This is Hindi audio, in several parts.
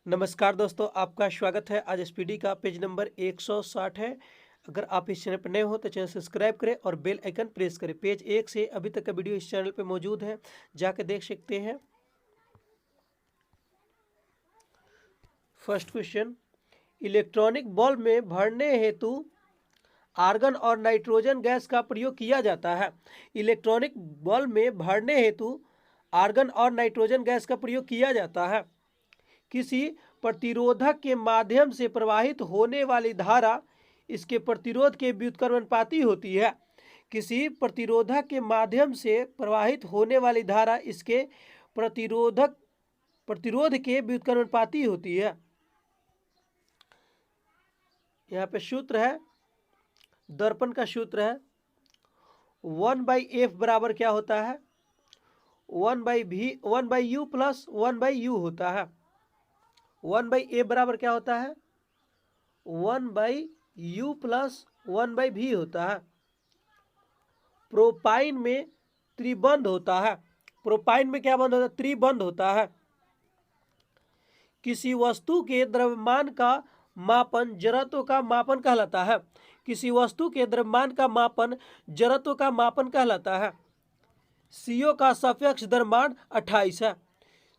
नमस्कार दोस्तों, आपका स्वागत है। आज एसपीडी का पेज नंबर 160 है। अगर आप इस चैनल पर नए हो तो चैनल सब्सक्राइब करें और बेल आइकन प्रेस करें। पेज 1 से अभी तक का वीडियो इस चैनल पे मौजूद है, जाके देख सकते हैं। फर्स्ट क्वेश्चन, इलेक्ट्रॉनिक बल्ब में भरने हेतु आर्गन और नाइट्रोजन गैस का प्रयोग किया जाता है। इलेक्ट्रॉनिक बल्ब में भरने हेतु आर्गन और नाइट्रोजन गैस का प्रयोग किया जाता है। किसी प्रतिरोधक के माध्यम से प्रवाहित होने वाली धारा इसके प्रतिरोध के व्युत्क्रमानुपाती होती है। किसी प्रतिरोधक के माध्यम से प्रवाहित होने वाली धारा इसके प्रतिरोध के व्युत्क्रमानुपाती होती है। यहाँ पे सूत्र है, दर्पण का सूत्र है 1/f बराबर क्या होता है 1/u प्लस 1/u होता है। 1/a बराबर क्या होता है 1/u प्लस 1/v होता है। प्रोपाइन में त्रिबंध होता है। प्रोपाइन में क्या बंध होता है? त्रिबंध होता है। किसी वस्तु के द्रव्यमान का मापन जड़त्व का मापन कहलाता है। किसी वस्तु के द्रव्यमान का मापन जड़त्व का मापन कहलाता है। CO का सापेक्ष द्रव्यमान 28 है।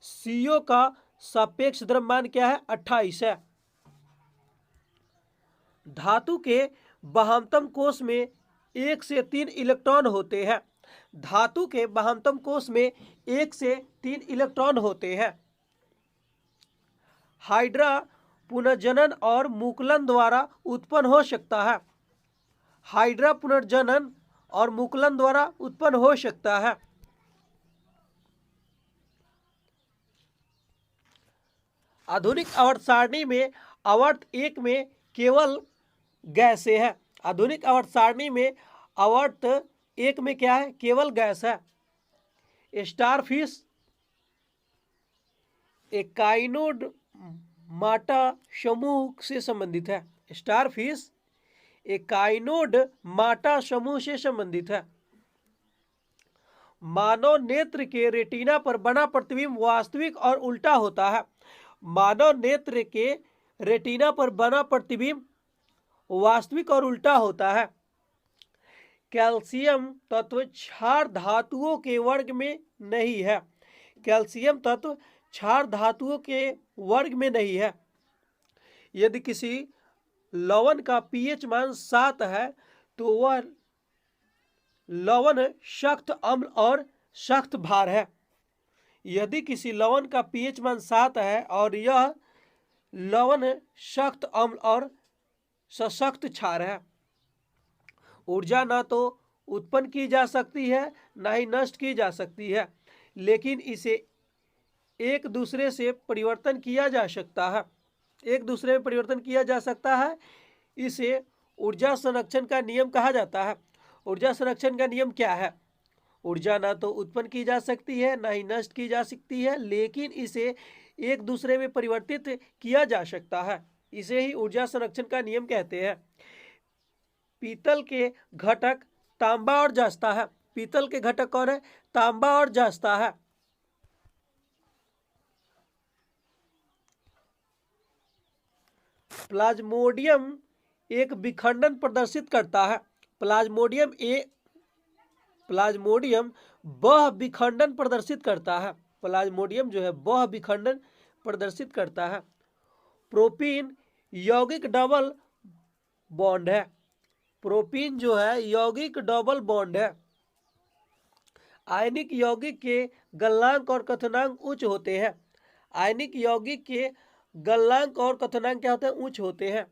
CO का सापेक्ष द्रव्यमान क्या है? 28 है। धातु के बहामतम कोष में 1 से 3 इलेक्ट्रॉन होते हैं। धातु के बहामतम कोष में 1 से 3 इलेक्ट्रॉन होते हैं। हाइड्रा पुनर्जनन और मुकुलन द्वारा उत्पन्न हो सकता है। हाइड्रा पुनर्जनन और मुकुलन द्वारा उत्पन्न हो सकता है। आधुनिक आवर्त सारणी में आवर्त 1 में केवल गैसें है। आधुनिक आवर्त सारणी में आवर्त 1 में क्या है? केवल गैस है। स्टारफिश एकाइनोडर्माटा समूह से संबंधित है। स्टारफिश एकाइनोडर्माटा समूह से संबंधित है। मानव नेत्र के रेटिना पर बना प्रतिबिंब वास्तविक और उल्टा होता है। मानव नेत्र के रेटिना पर बना प्रतिबिंब वास्तविक और उल्टा होता है। कैल्शियम तत्व क्षार धातुओं के वर्ग में नहीं है। कैल्शियम तत्व क्षार धातुओं के वर्ग में नहीं है। यदि किसी लवण का pH मान 7 है तो वह लवण सख्त अम्ल और सख्त भार है। यदि किसी लवण का pH मान 7 है और यह लवण सख्त अम्ल और सशक्त क्षार है। ऊर्जा ना तो उत्पन्न की जा सकती है ना ही नष्ट की जा सकती है, लेकिन इसे एक दूसरे से परिवर्तन किया जा सकता है। एक दूसरे में परिवर्तन किया जा सकता है। इसे ऊर्जा संरक्षण का नियम कहा जाता है। ऊर्जा संरक्षण का नियम क्या है? ऊर्जा ना तो उत्पन्न की जा सकती है ना ही नष्ट की जा सकती है, लेकिन इसे एक दूसरे में परिवर्तित किया जा सकता है। इसे ही ऊर्जा संरक्षण का नियम कहते हैं। पीतल के घटक तांबा और जस्ता है। पीतल के घटक कौन है? तांबा और जस्ता है। प्लाज्मोडियम एक विखंडन प्रदर्शित करता है। प्लाज्मोडियम वह विखंडन प्रदर्शित करता है। प्लाज्मोडियम जो है वह विखंडन प्रदर्शित करता है। प्रोपीन यौगिक डबल बॉन्ड है। प्रोपीन जो है यौगिक डबल बॉन्ड है। आयनिक यौगिक के गलनांक और कथनांक उच्च होते हैं। आयनिक यौगिक के गलनांक और कथनांक क्या होते हैं? उच्च होते हैं।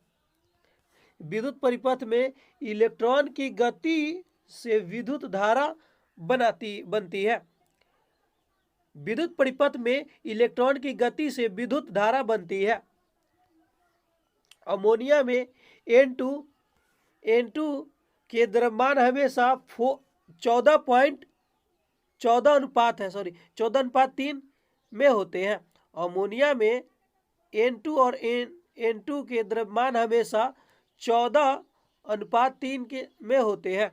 विद्युत परिपथ में इलेक्ट्रॉन की गति से विद्युत धारा बनती है। विद्युत परिपथ में इलेक्ट्रॉन की गति से विद्युत धारा बनती है। अमोनिया में N2 के द्रव्यमान हमेशा 14:3 में होते हैं। अमोनिया में N2 और N2 के द्रव्यमान हमेशा 14:3 में होते हैं।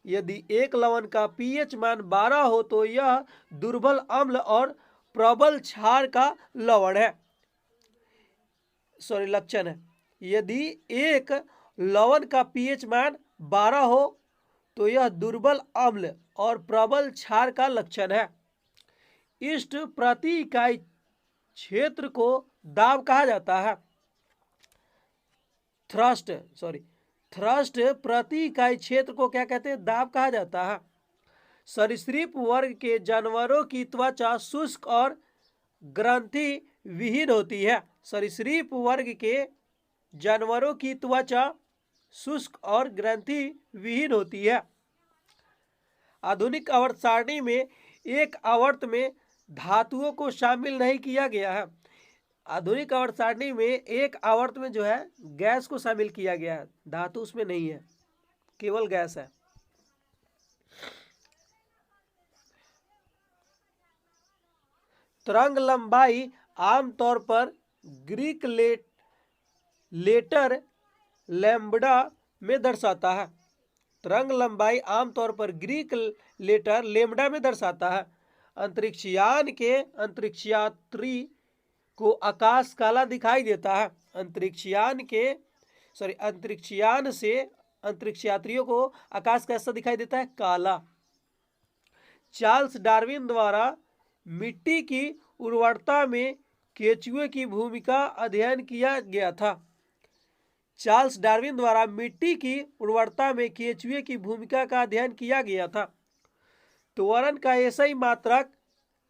यदि एक लवण का pH मान 12 हो तो यह दुर्बल अम्ल और प्रबल क्षार का लवण है। लक्षण है। यदि एक लवण का पीएच मान 12 हो तो यह दुर्बल अम्ल और प्रबल क्षार का लक्षण है। इष्ट प्रति इकाई क्षेत्र को दाब कहा जाता है। थ्रस्ट प्रति इकाई क्षेत्र को क्या कहते हैं? दाब कहा जाता है। सरीसृप वर्ग के जानवरों की त्वचा शुष्क और ग्रंथि विहीन होती है। सरीसृप वर्ग के जानवरों की त्वचा शुष्क और ग्रंथि विहीन होती है। आधुनिक आवर्त सारणी में एक आवर्त में धातुओं को शामिल नहीं किया गया है। आधुनिक आवर्त सारणी में एक आवर्त में जो है गैस को शामिल किया गया है, धातु उसमें नहीं है, केवल गैस है। तरंग लंबाई आमतौर पर ग्रीक लेटर लैम्बडा में दर्शाता है। तरंग लंबाई आमतौर पर ग्रीक लेटर लैम्बडा में दर्शाता है। अंतरिक्षयान के अंतरिक्षयात्री को आकाश काला दिखाई देता है। अंतरिक्षयान से अंतरिक्षयात्रियों को आकाश कैसा दिखाई देता है? काला। चार्ल्स डार्विन द्वारा मिट्टी की उर्वरता में केंचुए की भूमिका अध्ययन किया गया था। चार्ल्स डार्विन द्वारा मिट्टी की उर्वरता में केंचुए की भूमिका का अध्ययन किया गया था। त्वरण का एसआई मात्रक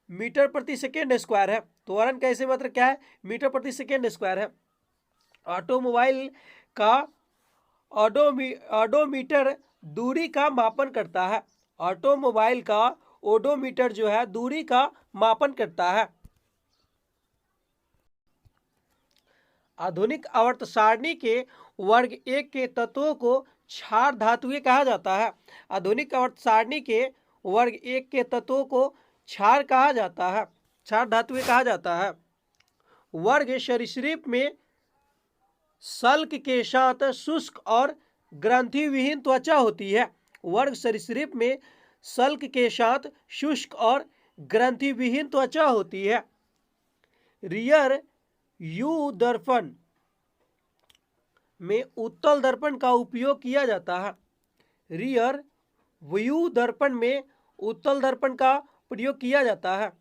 मीटर प्रति सेकेंड स्क्वायर है। त्वरण का एसआई मात्रक क्या है? मीटर प्रति सेकेंड स्क्वायर है। ऑटोमोबाइल का ओडोमीटर दूरी का मापन करता है। ऑटोमोबाइल का ओडोमीटर जो है दूरी का मापन करता है। आधुनिक आवर्त सारणी के वर्ग एक के तत्वों को क्षार धातुएं कहा जाता है। आधुनिक आवर्त सारणी के वर्ग एक के तत्वों को क्षार कहा जाता है, क्षार धातुएं कहा जाता है। वर्ग सरीसृप में सल्क के साथ शुष्क और ग्रंथि विहीन त्वचा होती है। वर्ग सरीसृप में सल्क के साथ शुष्क और ग्रंथि विहीन त्वचा होती है। रियर यू दर्पण में उत्तल दर्पण का उपयोग किया जाता है। रियर व्यू दर्पण में उत्तल दर्पण का प्रयोग किया जाता है।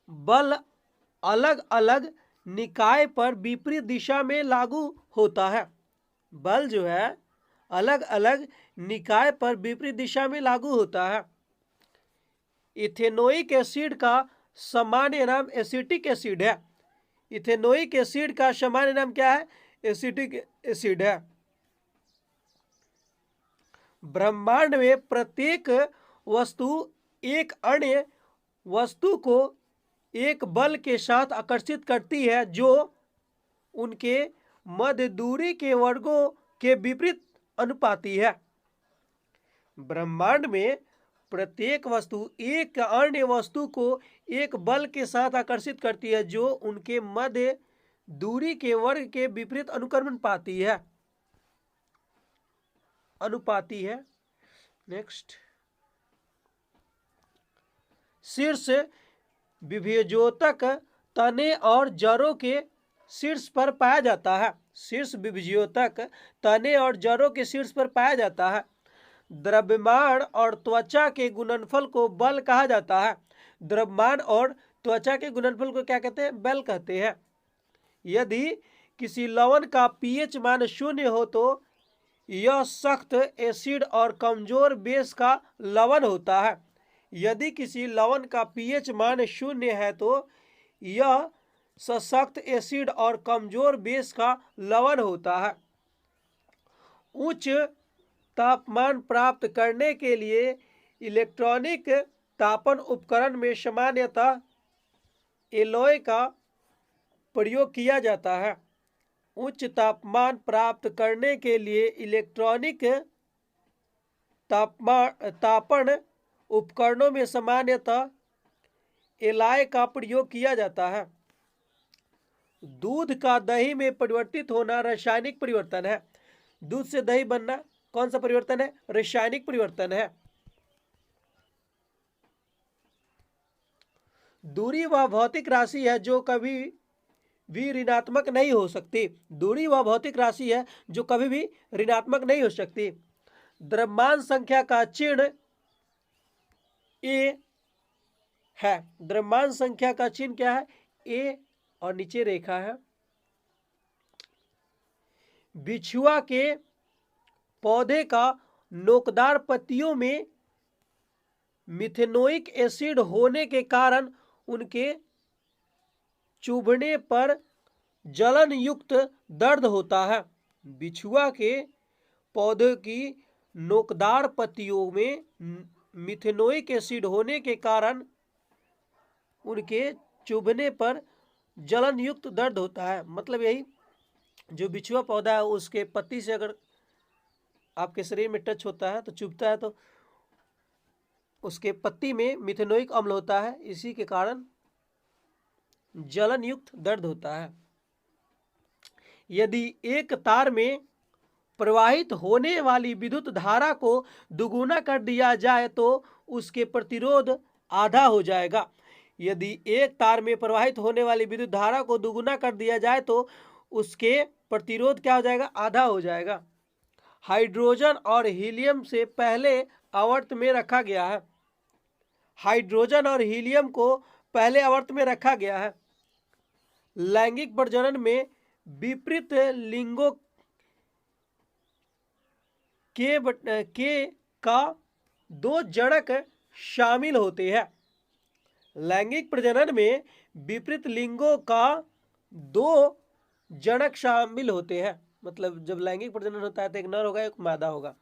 बल अलग अलग निकाय पर विपरीत दिशा में लागू होता है। बल जो है अलग अलग निकाय पर विपरीत दिशा में लागू होता है। इथेनोइक एसिड का सामान्य नाम एसिटिक एसिड है। इथेनोइक एसिड का सामान्य नाम क्या है? एसिटिक एसिड है। ब्रह्मांड में प्रत्येक वस्तु एक अन्य वस्तु को एक बल के साथ आकर्षित करती है जो उनके मध्य दूरी के वर्गों के विपरीत अनुपाती है। ब्रह्मांड में प्रत्येक वस्तु एक अन्य वस्तु को एक बल के साथ आकर्षित करती है जो उनके मध्य दूरी के वर्ग के विपरीत अनुपाती है। नेक्स्ट, शीर्ष विभेद्योतक तने और जड़ों के शीर्ष पर पाया जाता है। शीर्ष विभेद्योतक तने और जड़ों के शीर्ष पर पाया जाता है। द्रव्यमान और त्वचा के गुणनफल को बल कहा जाता है। द्रव्यमान और त्वचा के गुणनफल को क्या कहते हैं? बल कहते हैं। यदि किसी लवण का पीएच मान 0 हो तो यह सख्त एसिड और कमजोर बेस का लवण होता है। यदि किसी लवण का पीएच मान 0 है तो यह सशक्त एसिड और कमजोर बेस का लवण होता है। उच्च तापमान प्राप्त करने के लिए इलेक्ट्रॉनिक तापन उपकरण में सामान्यतः एलॉय का प्रयोग किया जाता है। उच्च तापमान प्राप्त करने के लिए इलेक्ट्रॉनिक तापन उपकरणों में सामान्यतः एलॉय का प्रयोग किया जाता है। दूध का दही में परिवर्तित होना रासायनिक परिवर्तन है। दूध से दही बनना कौन सा परिवर्तन है? रासायनिक परिवर्तन है। दूरी वह भौतिक राशि है जो कभी भी ऋणात्मक नहीं हो सकती। दूरी वह भौतिक राशि है जो कभी भी ऋणात्मक नहीं हो सकती। द्रव्यमान संख्या का चिन्ह ए है। द्रव्यमान संख्या का चिन्ह क्या है? ए, और नीचे रेखा है। बिछुआ के पौधे का नोकदार पत्तियों में मिथेनोइक एसिड होने के कारण उनके चुभने पर जलन युक्त दर्द होता है। बिछुआ के पौधे की नोकदार पत्तियों में मिथेनोइक एसिड होने के कारण उनके चुभने पर जलन युक्त दर्द होता है। मतलब यही, जो बिछुआ पौधा है उसके पत्ती से अगर आपके शरीर में टच होता है तो चुभता है, तो उसके पत्ती में मिथेनोइक अम्ल होता है, इसी के कारण जलन युक्त दर्द होता है। यदि एक तार में प्रवाहित होने वाली विद्युत धारा को दुगुना कर दिया जाए तो उसके प्रतिरोध आधा हो जाएगा। यदि एक तार में प्रवाहित होने वाली विद्युत धारा को दुगुना कर दिया जाए तो उसके प्रतिरोध क्या हो जाएगा? आधा हो जाएगा। हाइड्रोजन और हीलियम से पहले आवर्त में रखा गया है। हाइड्रोजन और हीलियम को पहले आवर्त में रखा गया है। लैंगिक प्रजनन में विपरीत लिंगों के का दो जनक शामिल होते हैं। लैंगिक प्रजनन में विपरीत लिंगों का दो जनक शामिल होते हैं। मतलब जब लैंगिक प्रजनन होता है तो एक नर होगा, एक मादा होगा।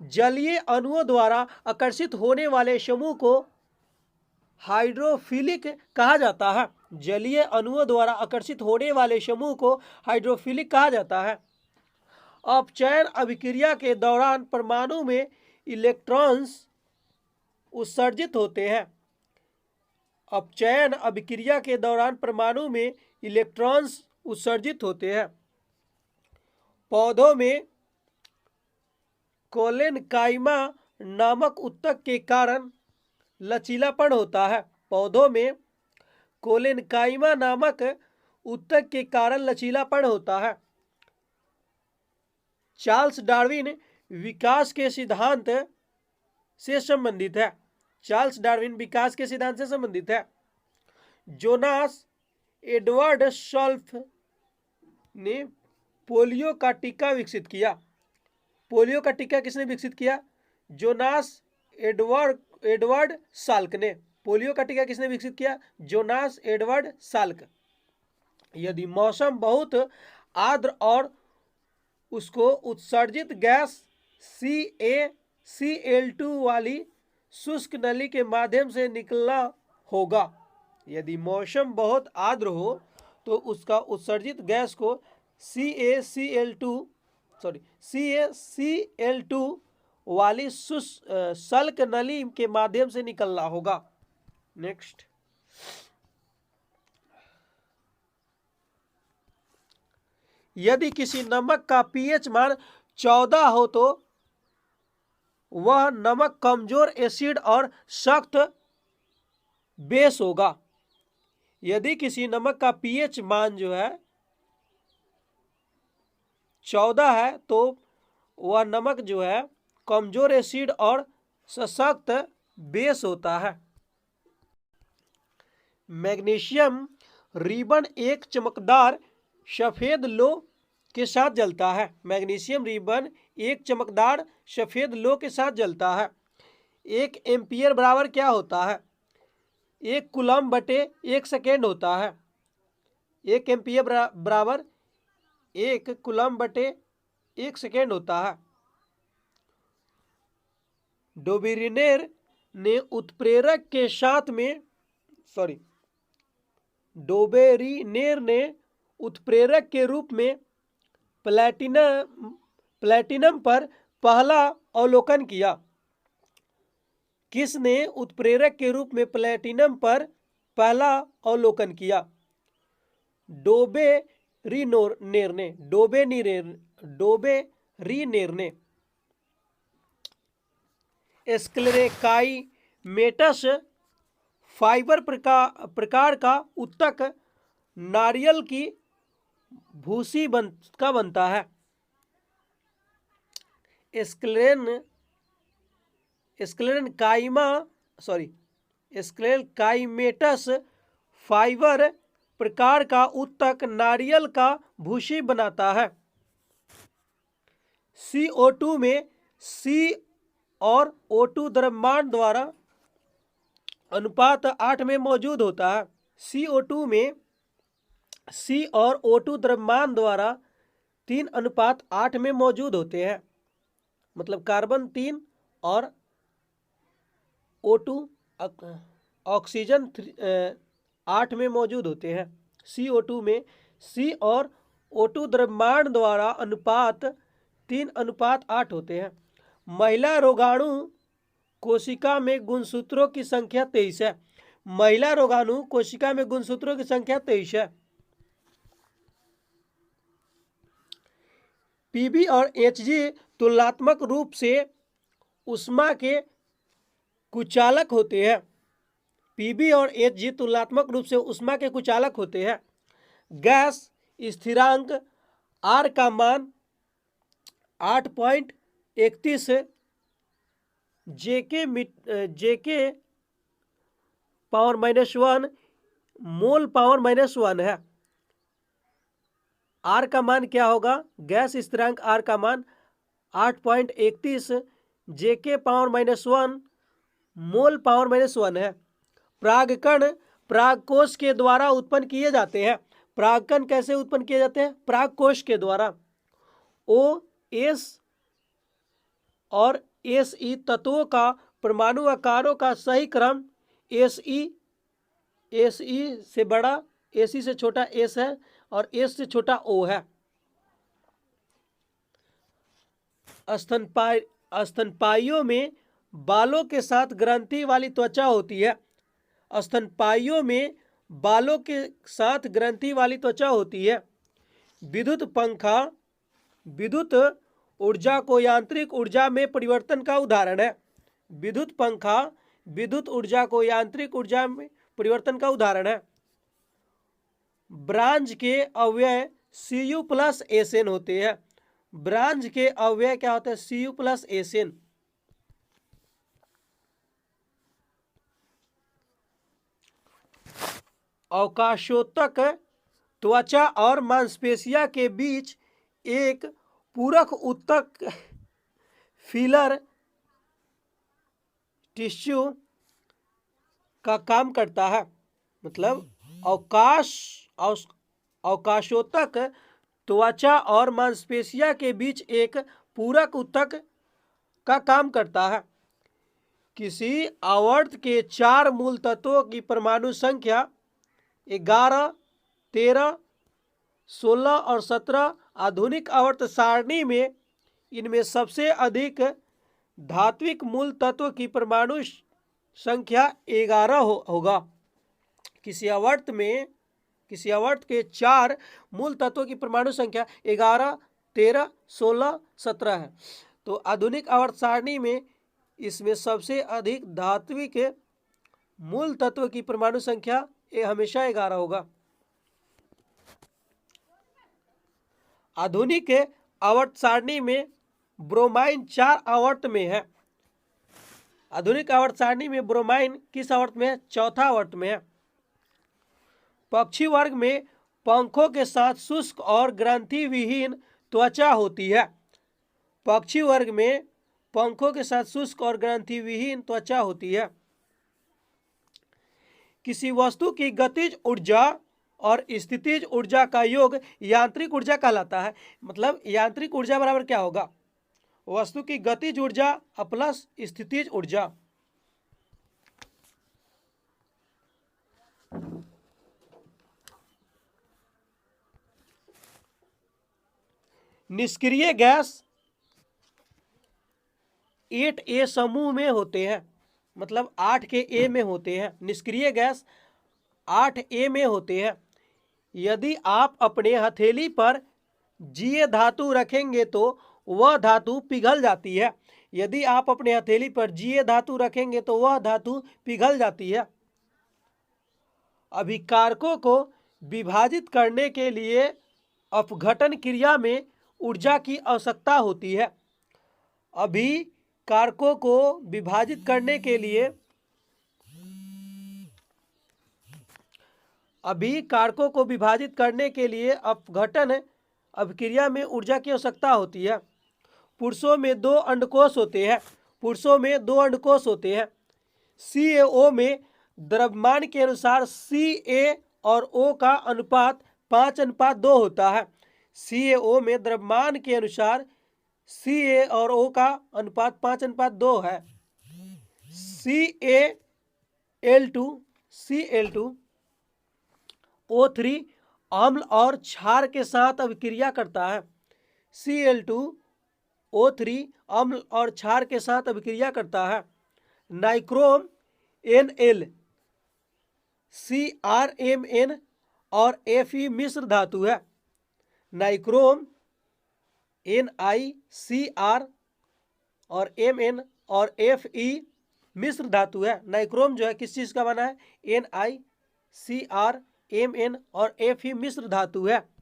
जलीय अणुओं द्वारा आकर्षित होने वाले समूह को हाइड्रोफिलिक कहा जाता है। जलीय अणुओं द्वारा आकर्षित होने वाले समूह को हाइड्रोफिलिक कहा जाता है। अपचयन अभिक्रिया के दौरान परमाणु में इलेक्ट्रॉन्स उत्सर्जित होते हैं। अपचयन अभिक्रिया के दौरान परमाणु में इलेक्ट्रॉन्स उत्सर्जित होते हैं। पौधों में कोलेनकाइमा नामक उत्तक के कारण लचीलापन होता है। पौधों में कोलेनकाइमा नामक उत्तक के कारण लचीलापन होता है। चार्ल्स डार्विन विकास के सिद्धांत से संबंधित है। चार्ल्स डार्विन विकास के सिद्धांत से संबंधित है। जोनास एडवर्ड सल्फ ने पोलियो का टीका विकसित किया। पोलियो का टीका किसने विकसित किया? जोनास एडवर्ड साल्क ने। पोलियो का टीका किसने विकसित किया? Jonas Edward Salk. यदि मौसम बहुत आर्द्र और उसको उत्सर्जित गैस CaCl2 वाली शुष्क नली के माध्यम से निकलना होगा। यदि मौसम बहुत आर्द्र हो तो उसका उत्सर्जित गैस को CaCl2 वाली शुष्क नली के माध्यम से निकलना होगा। नेक्स्ट, यदि किसी नमक का pH मान 14 हो तो वह नमक कमजोर एसिड और सख्त बेस होगा। यदि किसी नमक का pH मान जो है 14 है तो वह नमक जो है कमजोर एसिड और सशक्त बेस होता है। मैग्नीशियम रिबन एक चमकदार सफेद लो के साथ जलता है। मैग्नीशियम रिबन एक चमकदार सफेद लो के साथ जलता है। 1 एम्पियर बराबर क्या होता है? 1 कूलम बटे 1 सेकेंड होता है। 1 एम्पियर बराबर 1 कूलम बटे 1 सेकेंड होता है। डोबेरिनेर ने उत्प्रेरक के साथ में डोबेरिनेर ने उत्प्रेरक के रूप में प्लैटिनम पर पहला अवलोकन किया। किसने उत्प्रेरक के रूप में प्लैटिनम पर पहला अवलोकन किया? डोबेरिनेर ने। स्क्लेरेकाई मेटस फाइबर प्रकार का उत्तक नारियल की भूसी का बनता है। स्क्लेरेनकाइमेटस फाइबर प्रकार का उत्तक नारियल का भूसी बनाता है। CO2 में C और O2 द्रव्यमान द्वारा अनुपात 8 में मौजूद होता है। CO2 में C और O2 द्रव्यमान द्वारा 3:8 में मौजूद होते हैं। मतलब कार्बन 3 और O2 ऑक्सीजन 8 में मौजूद होते हैं। CO2 में C और O2 द्रव्यमान द्वारा अनुपात 3:8 होते हैं। महिला रोगाणु कोशिका में गुणसूत्रों की संख्या 23 है। महिला रोगाणु कोशिका में गुणसूत्रों की संख्या 23 है। Pb और Hg तुलनात्मक रूप से ऊष्मा के कुचालक होते हैं। Pb और Hg तुलनात्मक रूप से ऊष्मा के कुचालक होते हैं। गैस स्थिरांक R का मान 8.31 JK पावर -1 मोल पावर -1 है। R का मान क्या होगा? गैस स्थिरांक R का मान 8.31 JK पावर -1 मोल पावर -1 है। परागकण परागकोश के द्वारा उत्पन्न किए जाते हैं। परागकण कैसे उत्पन्न किए जाते हैं? परागकोश के द्वारा। OS और Se तत्वों का परमाणु आकारों का सही क्रम Se से बड़ा, Ac से छोटा S है और S से छोटा O है। स्तनपाइयों में बालों के साथ ग्रंथि वाली त्वचा होती है। स्तनपाइयों में बालों के साथ ग्रंथि वाली त्वचा होती है। विद्युत पंखा विद्युत ऊर्जा को यांत्रिक ऊर्जा में परिवर्तन का उदाहरण है। विद्युत पंखा विद्युत ऊर्जा को यांत्रिक ऊर्जा में परिवर्तन का उदाहरण है। ब्रांज के अवयव Cu+Sn होते हैं। ब्रांज के अवयव क्या होते हैं? Cu+Sn। अवकाशोत्तक त्वचा और मांसपेशिया के बीच एक पूरक उत्तक फिलर टिश्यू का काम करता है। मतलब अवकाशोत्तक त्वचा और मांसपेशिया के बीच एक पूरक उत्तक का काम करता है। किसी आवर्त के 4 मूल तत्वों की परमाणु संख्या 11, 13, 16 और 17 आधुनिक आवर्त सारणी में इनमें सबसे अधिक धात्विक मूल तत्व की परमाणु संख्या 11 होगा। किसी आवर्त के 4 मूल तत्वों की परमाणु संख्या 11, 13, 16, 17 है। तो आधुनिक आवर्त सारणी में इसमें सबसे अधिक धात्विक मूल तत्व की परमाणु संख्या हमेशा 11 होगा। आधुनिक आवर्त सारणी में ब्रोमाइन 4 आवर्त में है। आधुनिक आवर्त सारणी में ब्रोमाइन किस आवर्त में है? चौथा आवर्त में है। पक्षी वर्ग में पंखों के साथ शुष्क और ग्रंथि विहीन त्वचा होती है। पक्षी वर्ग में पंखों के साथ शुष्क और ग्रंथि विहीन त्वचा होती है। किसी वस्तु की गतिज ऊर्जा और स्थितिज ऊर्जा का योग यांत्रिक ऊर्जा कहलाता है। मतलब यांत्रिक ऊर्जा बराबर क्या होगा? वस्तु की गतिज ऊर्जा प्लस स्थितिज ऊर्जा। निष्क्रिय गैस 8A समूह में होते हैं। मतलब 8 के A में होते हैं। निष्क्रिय गैस 8A में होते हैं। यदि आप अपने हथेली पर Ga धातु रखेंगे तो वह धातु पिघल जाती है। यदि आप अपने हथेली पर Ga धातु रखेंगे तो वह धातु पिघल जाती है। अभिकारकों को विभाजित करने के लिए अपघटन क्रिया में ऊर्जा की आवश्यकता होती है। अभिकारकों को विभाजित करने के लिए अपघटन अभिक्रिया में ऊर्जा की आवश्यकता होती है। पुरुषों में दो अंडकोश होते हैं। CaO में द्रव्यमान के अनुसार Ca और O का अनुपात 5:2 होता है। CaO में द्रव्यमान के अनुसार Ca और O का अनुपात 5:2 है। Cl2O3 अम्ल और क्षार के साथ अभिक्रिया करता है। Cl2O3 अम्ल और क्षार के साथ अभिक्रिया करता है। नाइक्रोम Nl CrMn और Fe मिश्र धातु है। नाइक्रोम NiCr और Mn और Fe मिश्र धातु है। नाइक्रोम जो है किस चीज का बना है? NiCr Mn और Fe मिश्र धातु है।